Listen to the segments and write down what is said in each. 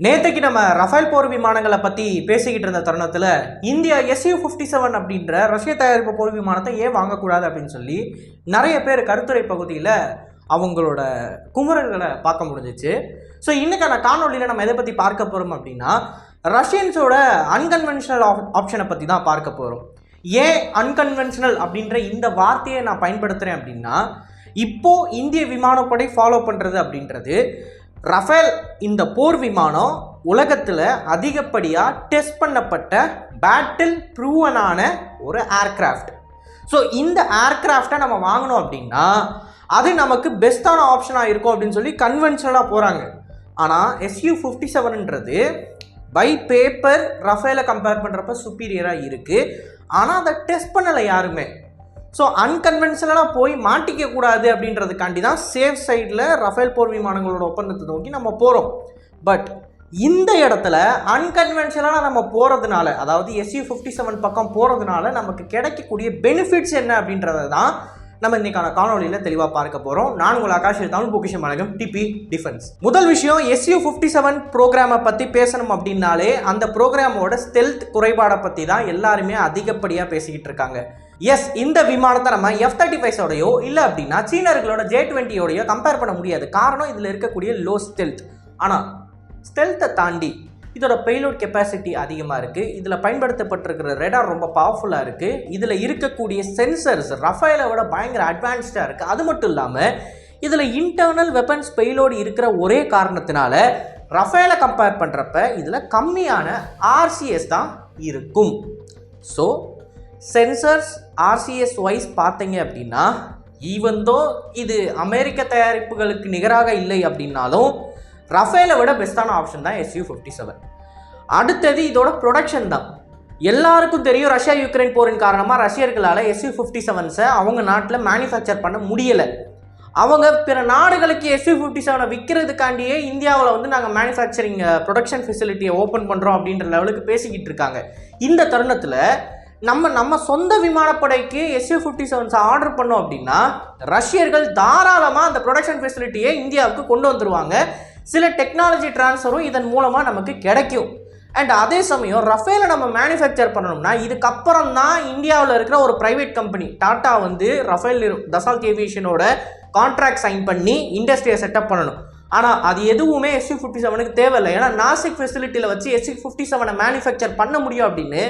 நேற்றுக்கு நம்ம ரஃபேல் போர் விமானங்களை பற்றி பேசிக்கிட்டு இருந்த தருணத்தில் இந்தியா Su-57 அப்படின்ற ரஷ்ய தயாரிப்பு போர் விமானத்தை ஏன் வாங்கக்கூடாது அப்படின்னு சொல்லி நிறைய பேர் கருத்துரை பகுதியில் அவங்களோட குமுறல்களை பார்க்க முடிஞ்சிச்சு. ஸோ இன்றைக்கான காணொலியில் நம்ம எதை பற்றி பார்க்க போகிறோம் அப்படின்னா ரஷ்யன்ஸோட அன்கன்வென்ஷனல் ஆப்ஷனை பற்றி தான் பார்க்க போகிறோம். ஏன் அன்கன்வென்ஷனல் அப்படின்ற இந்த வார்த்தையை நான் பயன்படுத்துகிறேன் அப்படின்னா, இப்போது இந்திய விமானப்படை ஃபாலோ பண்ணுறது அப்படின்றது ரஃபேல் இந்த போர் விமானம் உலகத்தில் அதிகப்படியாக டெஸ்ட் பண்ணப்பட்ட பேட்டில் ப்ரூவனான ஒரு ஏர்க்ராஃப்ட். ஸோ இந்த ஏர்க்ராஃப்டை நம்ம வாங்கணும் அப்படின்னா அது நமக்கு பெஸ்ட்டான ஆப்ஷனாக இருக்கும் அப்படின்னு சொல்லி கன்வென்ஷனலாக போகிறாங்க. ஆனால் Su-57ன்றது பை பேப்பர் ரஃபேலை கம்பேர் பண்ணுறப்ப சுப்பீரியராக இருக்குது. ஆனால் அதை டெஸ்ட் பண்ணலை யாருமே. ஸோ அன்கன்வென்ஷனலாக போய் மாட்டிக்கக்கூடாது அப்படின்றதுக்காண்டி தான் சேஃப் சைடில் ரஃபேல் போர் விமானங்களோட ஒப்பந்தத்தை நோக்கி நம்ம போகிறோம். பட் இந்த இடத்துல அன்கன்வென்ஷனலாக நம்ம போகிறதுனால, அதாவது Su-57 பக்கம் போகிறதுனால நமக்கு கிடைக்கக்கூடிய பெனிஃபிட்ஸ் என்ன அப்படின்றத தான் நம்ம இன்றைக்கான காணொலியில் தெளிவாக பார்க்க போகிறோம். நான் உங்கள் ஆகாஷ், தமிழ் பொக்கிஷம் வழங்கும் டிபி டிஃபென்ஸ். முதல் விஷயம், Su-57 ப்ரோக்ராமை பற்றி பேசணும் அப்படின்னாலே அந்த ப்ரோக்ராமோட ஸ்டெல்த் குறைபாடை பற்றி தான் எல்லாருமே அதிகப்படியாக பேசிக்கிட்டு இருக்காங்க. எஸ், இந்த விமானத்தை நம்ம F-35ஓடையோ இல்லை அப்படின்னா சீனர்களோட J-20ஓடையோ கம்பேர் பண்ண முடியாது. காரணம், இதில் இருக்கக்கூடிய லோ ஸ்டெல்த். ஆனால் ஸ்டெல்த்தை தாண்டி இதோட பெய்லோட் கெப்பாசிட்டி அதிகமாக இருக்குது. இதில் பயன்படுத்தப்பட்டிருக்கிற ரேடார் ரொம்ப பவர்ஃபுல்லாக இருக்குது. இதில் இருக்கக்கூடிய சென்சர்ஸ் ரஃபேலை விட பயங்கர அட்வான்ஸ்டாக இருக்குது. அது மட்டும் இல்லாமல் இதில் இன்டர்னல் வெப்பன்ஸ் பெய்லோடு இருக்கிற ஒரே காரணத்தினால ரஃபேலை கம்பேர் பண்ணுறப்ப இதில் கம்மியான RCS தான் இருக்கும். ஸோ சென்சர்ஸ் RCS வைஸ் பார்த்தீங்க அப்படின்னா, ஈவந்தோ இது அமெரிக்க தயாரிப்புகளுக்கு நிகராக இல்லை அப்படின்னாலும் ரஃபேலை விட பெஸ்ட்டான ஆப்ஷன் தான் Su-57. அடுத்தது இதோட ப்ரொடக்ஷன் தான். எல்லாருக்கும் தெரியும், ரஷ்யா யுக்ரைன் போரின் காரணமாக ரஷ்யர்களால் Su-57 அவங்க நாட்டில் மேனுஃபேக்சர் பண்ண முடியலை. அவங்க பிற நாடுகளுக்கு Su-57 விற்கிறதுக்காண்டியே இந்தியாவில் வந்து நாங்கள் மேனுஃபேக்சரிங் ப்ரொடக்ஷன் ஃபெசிலிட்டியை ஓப்பன் பண்ணுறோம் அப்படின்ற லெவலுக்கு பேசிக்கிட்டு இருக்காங்க. இந்த தருணத்தில் நம்ம சொந்த விமானப்படைக்கு Su-57 ஆர்டர் பண்ணோம் அப்படின்னா ரஷ்யர்கள் தாராளமாக அந்த ப்ரொடக்ஷன் ஃபெசிலிட்டியை இந்தியாவுக்கு கொண்டு வந்துருவாங்க. சில டெக்னாலஜி டிரான்ஸ்ஃபரும் இதன் மூலமாக நமக்கு கிடைக்கும். அண்ட் அதே சமயம் ரஃபேலை நம்ம மேனுஃபேக்சர் பண்ணணும்னா இதுக்கப்புறம் தான் இந்தியாவில் இருக்கிற ஒரு ப்ரைவேட் கம்பெனி டாட்டா வந்து ரஃபேல் தசால்ட் ஏவியேஷனோட கான்ட்ராக்ட் சைன் பண்ணி இண்டஸ்ட்ரியை செட்டப் பண்ணணும். ஆனால் அது எதுவுமே Su-57க்கு தேவையில்லை. ஏன்னா நாசிக் ஃபெசிலிட்டியில் வச்சு Su-57 மேனுஃபேக்சர் பண்ண முடியும் அப்படின்னு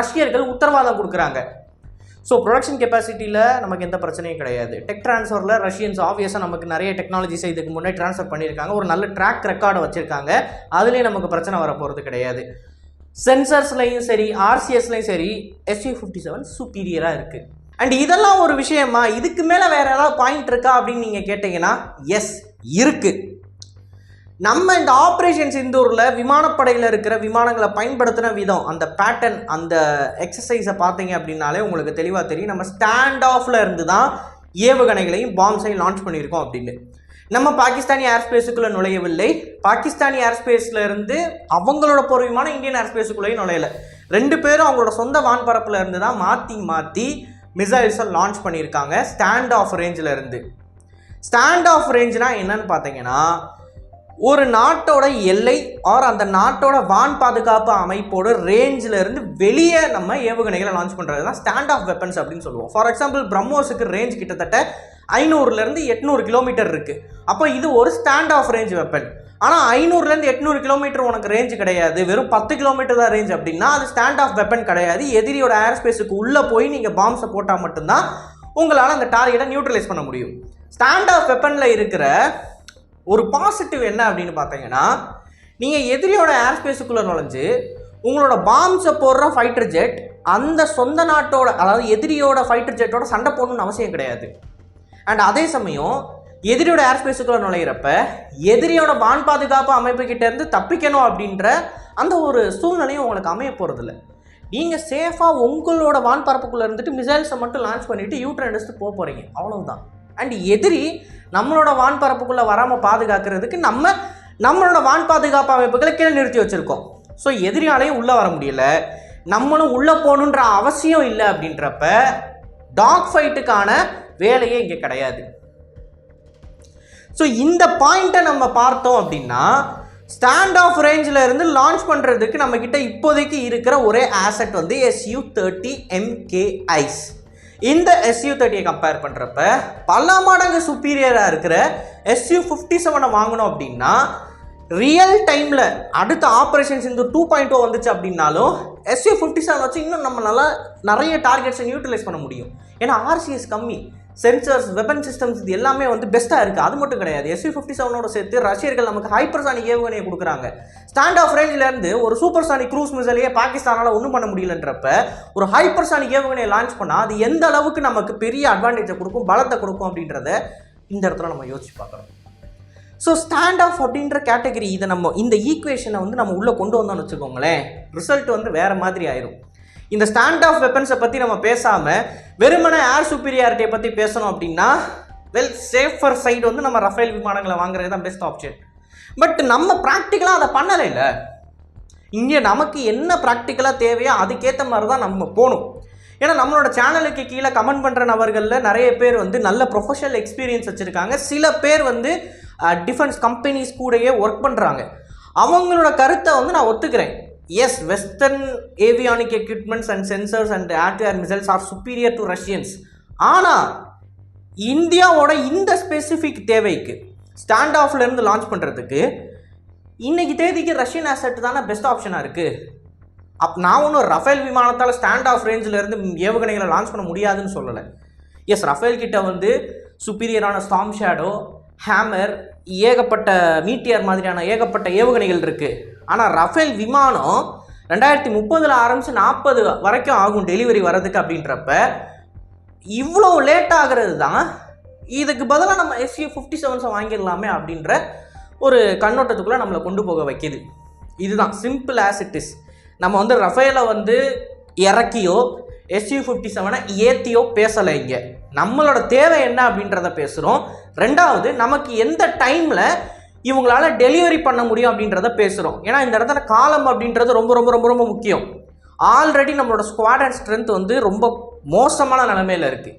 ரஷ்யர்கள் உத்தரவாதம் கொடுக்குறாங்க. ஸோ ப்ரொடக்ஷன் கெப்பாசிட்டியில் நமக்கு எந்த பிரச்சனையும் கிடையாது. டெக் ட்ரான்ஸ்ஃபரில் ரஷ்யன்ஸ் ஆப்வியஸாக நமக்கு நிறைய டெக்னாலஜிஸ் இதுக்கு முன்னாடி ட்ரான்ஸ்ஃபர் பண்ணியிருக்காங்க. ஒரு நல்ல ட்ராக் ரெக்கார்டை வச்சுருக்காங்க. அதுலேயே நமக்கு பிரச்சனை வர போகிறது கிடையாது. சென்சர்ஸ்லையும் சரி RCSலையும் சரி Su-57 சுப்பீரியராக இருக்குது. அண்ட் இதெல்லாம் ஒரு விஷயமா, இதுக்கு மேலே வேறு ஏதாவது பாயிண்ட் இருக்கா அப்படின்னு நீங்கள் கேட்டிங்கன்னா எஸ் இருக்குது. நம்ம இந்த ஆப்ரேஷன் சிந்தூரில் விமானப்படையில் இருக்கிற விமானங்களை பயன்படுத்தின விதம், அந்த பேட்டர்ன், அந்த எக்ஸசைஸை பார்த்தீங்க அப்படின்னாலே உங்களுக்கு தெளிவாக தெரியும். நம்ம ஸ்டாண்ட் ஆஃபில் இருந்து தான் ஏவுகணைகளையும் பாம்ஸையும் லான்ச் பண்ணியிருக்கோம் அப்படின்னு. நம்ம பாகிஸ்தானி ஏர்ஸ்பேஸுக்குள்ளே நுழையவில்லை. பாகிஸ்தானி ஏர்ஸ்பேஸில் இருந்து அவங்களோட போர் விமானம் இந்தியன் ஏர்ஸ்பேஸுக்குள்ளேயும் நுழையலை. ரெண்டு பேரும் அவங்களோட சொந்த வான்பரப்பில் இருந்து தான் மாற்றி மிசைல்ஸை லான்ச் பண்ணியிருக்காங்க ஸ்டாண்ட் ஆஃப் ரேஞ்சில் இருந்து. ஸ்டாண்ட் ஆஃப் ரேஞ்சுனா என்னன்னு பார்த்தீங்கன்னா, ஒரு நாட்டோட எல்லை ஆர் அந்த நாட்டோட வான் பாதுகாப்பு அமைப்போட ரேஞ்சில் இருந்து வெளியே நம்ம ஏவுகணைகளை லான்ச் பண்ணுறது தான் ஸ்டாண்ட் ஆஃப் வெப்பன்ஸ் அப்படின்னு சொல்லுவோம். ஃபார் எக்ஸாம்பிள் பிரம்மோஸுக்கு ரேஞ்ச் கிட்டத்தட்ட 500லேருந்து 800 கிலோமீட்டர் இருக்குது. அப்போ இது ஒரு ஸ்டாண்ட் ஆஃப் ரேஞ்ச் வெப்பன். ஆனால் 500லேருந்து 800 கிலோமீட்டர் உனக்கு ரேஞ்ச் கிடையாது, வெறும் 10 கிலோமீட்டர் தான் ரேஞ்ச் அப்படின்னா அது ஸ்டாண்ட் ஆஃப் வெப்பன் கிடையாது. எதிரியோட ஏர்ஸ்பேஸுக்கு உள்ளே போய் நீங்கள் பாம்ஸை போட்டால் மட்டும்தான் உங்களால் அந்த டார்கெட்டை நியூட்ரலைஸ் பண்ண முடியும். ஸ்டாண்ட் ஆஃப் வெப்பனில் இருக்கிற ஒரு பாசிட்டிவ் என்ன அப்படின்னு பார்த்தீங்கன்னா, நீங்கள் எதிரியோட ஏர்ஸ்பேஸுக்குள்ளே நுழைஞ்சு உங்களோட பாம்ஸை போடுற ஃபைட்டர் ஜெட் அந்த சொந்த நாட்டோட, அதாவது எதிரியோட ஃபைட்டர் ஜெட்டோட சண்டை போடணும்னு அவசியம் கிடையாது. அண்ட் அதே சமயம் எதிரியோட ஏர்ஸ்பேஸுக்குள்ளே நுழையிறப்ப எதிரியோட வான் பாதுகாப்பு அமைப்புக்கிட்டேருந்து தப்பிக்கணும் அப்படின்ற அந்த ஒரு சூழ்நிலையும் உங்களுக்கு அமைய போகிறதில்ல. நீங்கள் சேஃபாக உங்களோட வான்பரப்புக்குள்ளே இருந்துட்டு மிசைல்ஸை மட்டும் லான்ச் பண்ணிவிட்டு யூட்ரன் எடுத்துட்டு போக போகிறீங்க, அவ்வளவுதான். அண்ட் எதிரி நம்மளோட வான்பரப்புக்குள்ளே வராமல் பாதுகாக்கிறதுக்கு நம்மளோட வான் பாதுகாப்பு அமைப்புகளை கீழே நிறுத்தி வச்சுருக்கோம். ஸோ எதிரியாலையும் உள்ளே வர முடியல, நம்மளும் உள்ளே போகணுன்ற அவசியம் இல்லை. அப்படின்றப்ப டாக் ஃபைட்டுக்கான வேலையே இங்கே கிடையாது. ஸோ இந்த பாயிண்ட்டை நம்ம பார்த்தோம் அப்படின்னா ஸ்டாண்ட் ஆஃப் ரேஞ்சில் இருந்து லான்ச் பண்ணுறதுக்கு நம்மக்கிட்ட இப்போதைக்கு இருக்கிற ஒரே ஆசெட் வந்து SU-30 MKIs. இந்த SU-30 கம்பேர் பண்ணுறப்ப பல மடங்கு சுப்பீரியராக இருக்கிற SU-57 வாங்கணும் அப்படின்னா ரியல் டைமில் அடுத்த ஆப்ரேஷன் சிந்தூர் 2.0 வந்துச்சு அப்படின்னாலும் SU-57 வச்சு இன்னும் நம்மளால நிறைய டார்கெட்ஸை யூட்டிலைஸ் பண்ண முடியும். ஏன்னா RCS கம்மி, சென்சர்ஸ், வெப்பன் சிஸ்டம்ஸ் இது எல்லாமே வந்து பெஸ்ட்டாக இருக்குது. அது மட்டும் கிடையாது, SU-57 சேர்த்து ரஷ்யர்கள் நமக்கு ஹைப்பர்சானிக் ஏவுகணையை கொடுக்குறாங்க. ஸ்டாண்ட் ஆஃப் ரேஞ்சிலேருந்து ஒரு சூப்பர்சானிக் க்ரூஸ் மிசைலையே பாகிஸ்தானால் ஒன்றும் பண்ண முடியலன்றப்ப ஒரு ஹைப்பர்சானிக் ஏவுகணையை லான்ச் பண்ணால் அது எந்த அளவுக்கு நமக்கு பெரிய அட்வான்டேஜை கொடுக்கும், பலத்தை கொடுக்கும் அப்படின்றத இந்த இடத்துல நம்ம யோசிச்சு பார்க்குறோம். ஸோ ஸ்டாண்ட் ஆஃப் அப்படின்ற கேட்டகரி இதை நம்ம இந்த ஈக்குவேஷனை வந்து நம்ம உள்ளே கொண்டு வந்தோம்னு வச்சுக்கோங்களேன், ரிசல்ட் வந்து வேறு மாதிரி ஆயிரும். இந்த ஸ்டாண்ட் ஆஃப் வெப்பன்ஸை பற்றி நம்ம பேசாமல் வெறுமனே ஏர் சுப்பீரியாரிட்டியை பற்றி பேசணும் அப்படின்னா சேஃபர் சைடு வந்து நம்ம ரஃபேல் விமானங்களை வாங்குறது தான் பெஸ்ட் ஆப்ஷன். பட் நம்ம ப்ராக்டிக்கலாக அதை பண்ணலை. இல்லை, இங்கே நமக்கு என்ன ப்ராக்டிக்கலாக தேவையோ அதுக்கேற்ற மாதிரி தான் நம்ம போகணும். ஏன்னா நம்மளோட சேனலுக்கு கீழே கமெண்ட் பண்ணுற நபர்களில் நிறைய பேர் வந்து நல்ல ப்ரொஃபஷனல் எக்ஸ்பீரியன்ஸ் வச்சுருக்காங்க. சில பேர் வந்து டிஃபென்ஸ் கம்பெனிஸ் கூடயே ஒர்க் பண்ணுறாங்க. அவங்களோட கருத்தை வந்து நான் ஒத்துக்கிறேன். Yes, western avionic equipments and sensors and air missiles are superior to Russians. ஆனால் இந்தியாவோட இந்த ஸ்பெசிஃபிக் தேவைக்கு ஸ்டாண்ட் ஆஃப்லேருந்து லான்ச் பண்ணுறதுக்கு இன்றைக்கி தேதிக்கு ரஷ்யன் ஆசெட் தானே பெஸ்ட் ஆப்ஷனாக இருக்குது. நான் ஒன்றும் ரஃபேல் விமானத்தால் ஸ்டாண்ட் ஆஃப் ரேஞ்சிலேருந்து ஏவுகணைகளை லான்ச் பண்ண முடியாதுன்னு சொல்லலை. எஸ், ரஃபேல் கிட்ட வந்து சுப்பீரியரான ஸ்டார்ம் ஷேடோ, ஹேமர், ஏகப்பட்ட மீட்டியர் மாதிரியான ஏகப்பட்ட ஏவுகணைகள் இருக்குது. ஆனால் ரஃபேல் விமானம் 2030 ஆரம்பித்து 40 வரைக்கும் ஆகும் டெலிவரி வர்றதுக்கு. அப்படின்றப்ப இவ்வளோ லேட் ஆகிறது தான் இதுக்கு பதிலாக நம்ம SU-57 வாங்கிடலாமே அப்படின்ற ஒரு கண்ணோட்டத்துக்குள்ளே நம்மளை கொண்டு போக வைக்கிது. இதுதான் சிம்பிள் ஆஸ் இட் இஸ். நம்ம வந்து ரஃபேலை வந்து இறக்கியோ SU-57 ஏற்றியோ பேசலை. இங்கே நம்மளோட தேவை என்ன அப்படின்றத பேசுகிறோம். ரெண்டாவது, நமக்கு எந்த டைமில் இவங்களால டெலிவரி பண்ண முடியும் அப்படின்றத பேசுகிறோம். ஏன்னா இந்த இடத்துல காலம் அப்படின்றது ரொம்ப ரொம்ப ரொம்ப ரொம்ப முக்கியம். ஆல்ரெடி நம்மளோட ஸ்குவாட் அண்ட் ஸ்ட்ரென்த் வந்து ரொம்ப மோசமான நிலைமையில் இருக்குது.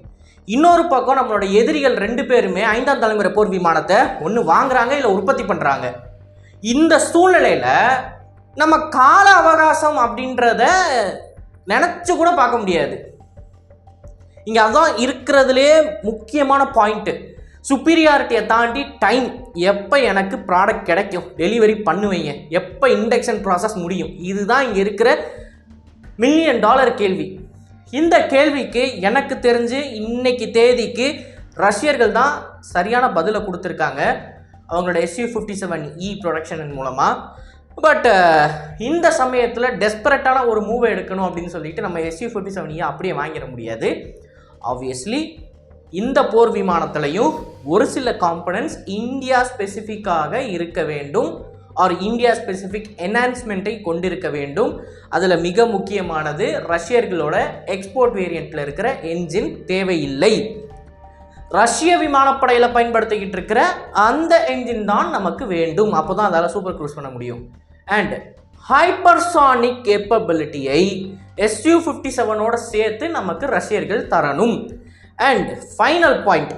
இன்னொரு பக்கம் நம்மளோட எதிரிகள் 2 பேருமே 5ஆம் தலைமுறை போர் விமானத்தை ஒன்று வாங்குறாங்க, இல்லை உற்பத்தி பண்ணுறாங்க. இந்த சூழ்நிலையில் நம்ம கால அவகாசம் அப்படின்றத நினச்சி கூட பார்க்க முடியாது. இங்கே அதுதான் இருக்கிறதுலே முக்கியமான பாயிண்ட்டு. சுப்பீரியாரிட்டியை தாண்டி டைம், எப்போ எனக்கு ப்ராடக்ட் கிடைக்கும், டெலிவரி பண்ணுவீங்க, எப்போ இண்டக்ஷன் ப்ராசஸ் முடியும், இதுதான் இங்கே இருக்கிற $1 மில்லியன் கேள்வி. இந்த கேள்விக்கு எனக்கு தெரிஞ்சு இன்னைக்கு தேதிக்கு ரஷ்யர்கள் தான் சரியான பதிலை கொடுத்துருக்காங்க அவங்களோட SU-57E ப்ரொடக்ஷன் மூலமாக. பட் இந்த சமயத்தில் டெஸ்பரேட்டான ஒரு மூவை எடுக்கணும் அப்படின்னு சொல்லிட்டு நம்ம SU-57E அப்படியே வாங்கிட முடியாது. ஆப்வியஸ்லி இந்த போர் விமானத்திலையும் ஒரு சில காம்பனன்ட்ஸ் இந்தியா ஸ்பெசிஃபிக்காக இருக்க வேண்டும், ஆர் இந்தியா ஸ்பெசிஃபிக் என்ஹான்ஸ்மெண்ட்டை கொண்டிருக்க வேண்டும். அதில் மிக முக்கியமானது ரஷ்யர்களோட எக்ஸ்போர்ட் வேரியண்ட்டில் இருக்கிற என்ஜின் தேவையில்லை. ரஷ்ய விமானப்படையில் பயன்படுத்திக்கிட்டு இருக்கிற அந்த என்ஜின் தான் நமக்கு வேண்டும். அப்போ தான் அதால் சூப்பர் க்ரூஸ் பண்ண முடியும். அண்ட் ஹைப்பர்சானிக் கேப்பபிலிட்டியை SU-57 சேர்த்து நமக்கு ரஷ்யர்கள் தரணும். அண்ட் ஃபைனல் பாயிண்ட்,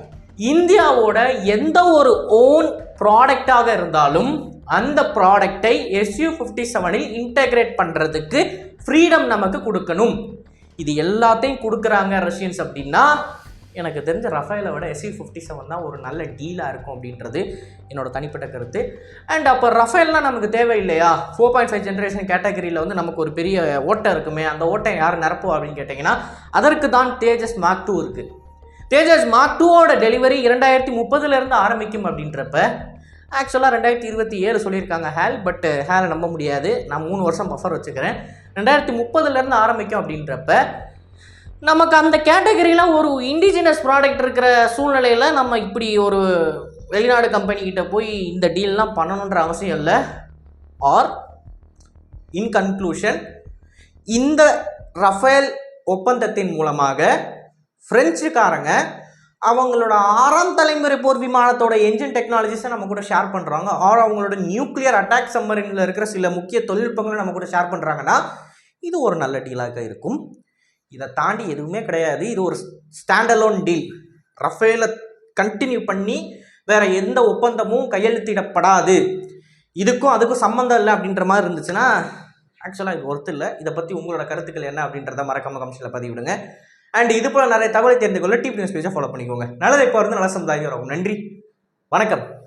இந்தியாவோட எந்த ஒரு ஓன் ப்ராடக்டாக இருந்தாலும் அந்த ப்ராடக்டை SU-57 இன்டெகிரேட் பண்ணுறதுக்கு ஃப்ரீடம் நமக்கு கொடுக்கணும். இது எல்லாத்தையும் கொடுக்குறாங்க ரஷ்யன்ஸ் அப்படின்னா எனக்கு தெரிஞ்ச ரஃபேலை விட SU-57 தான் ஒரு நல்ல டீலாக இருக்கும் அப்படின்றது என்னோட தனிப்பட்ட கருத்து. அண்ட் அப்போ ரஃபேல்னால் நமக்கு தேவையில்லையா? 4.5 ஜென்ரேஷன் கேட்டகரியில் வந்து நமக்கு ஒரு பெரிய ஓட்டை இருக்குமே, அந்த ஓட்டை யார் நிரப்புவா அப்படின்னு கேட்டிங்கன்னா அதற்கு தான் தேஜஸ் மார்க் 2 இருக்குது. தேஜஸ் மார்க் 2ஓட டெலிவரி 2030 ஆரம்பிக்கும் அப்படின்றப்ப ஆக்சுவலாக 2027 சொல்லியிருக்காங்க ஹேல். பட் ஹேலை நம்ப முடியாது, நான் 3 வருஷம் பஃபர் வச்சுக்கிறேன். 2030 ஆரம்பிக்கும் அப்படின்றப்ப நமக்கு அந்த கேட்டகரியில் ஒரு இண்டிஜினஸ் ப்ராடக்ட் இருக்கிற சூழ்நிலையில் நம்ம இப்படி ஒரு வெளிநாடு கம்பெனிக்கிட்ட போய் இந்த டீல்லாம் பண்ணணுன்ற அவசியம் இல்லை. ஆர் இன் கன்க்ளூஷன், இந்த ரஃபேல் ஒப்பந்தத்தின் மூலமாக ஃப்ரெஞ்சுக்காரங்க அவங்களோட 6ஆம் தலைமுறை போர் விமானத்தோட என்ஜின் டெக்னாலஜிஸை நம்ம கூட ஷேர் பண்ணுறாங்க. ஆர் அவங்களோட நியூக்ளியர் அட்டாக் சம்மரினில் இருக்கிற சில முக்கிய தொழில்நுட்பங்களை நம்ம கூட ஷேர் பண்ணுறாங்கன்னா இது ஒரு நல்ல டீலாக இருக்கும். இதை தாண்டி எதுவுமே கிடையாது. இது ஒரு ஸ்டாண்டலோன் டீல். ரஃபேலை கண்டினியூ பண்ணி வேறு எந்த ஒப்பந்தமும் கையெழுத்திடப்படாது. இதுக்கும் அதுக்கும் சம்மந்தம் இல்லை அப்படின்ற மாதிரி இருந்துச்சுன்னா ஆக்சுவலாக இது ஒர்த்து இல்லை. இதை பற்றி உங்களோட கருத்துக்கள் என்ன அப்படின்றத மறக்காம கமெண்ட்ஸில் பதிவிடுங்க. அண்ட் இது போல் நிறைய தகவலை தெரிந்து கொள்ள டிபி நியூஸ் பேஜை ஃபாலோ பண்ணிக்கோங்க. நல்லதை இப்போ நல்ல சமுதாயம் வரும். நன்றி, வணக்கம்.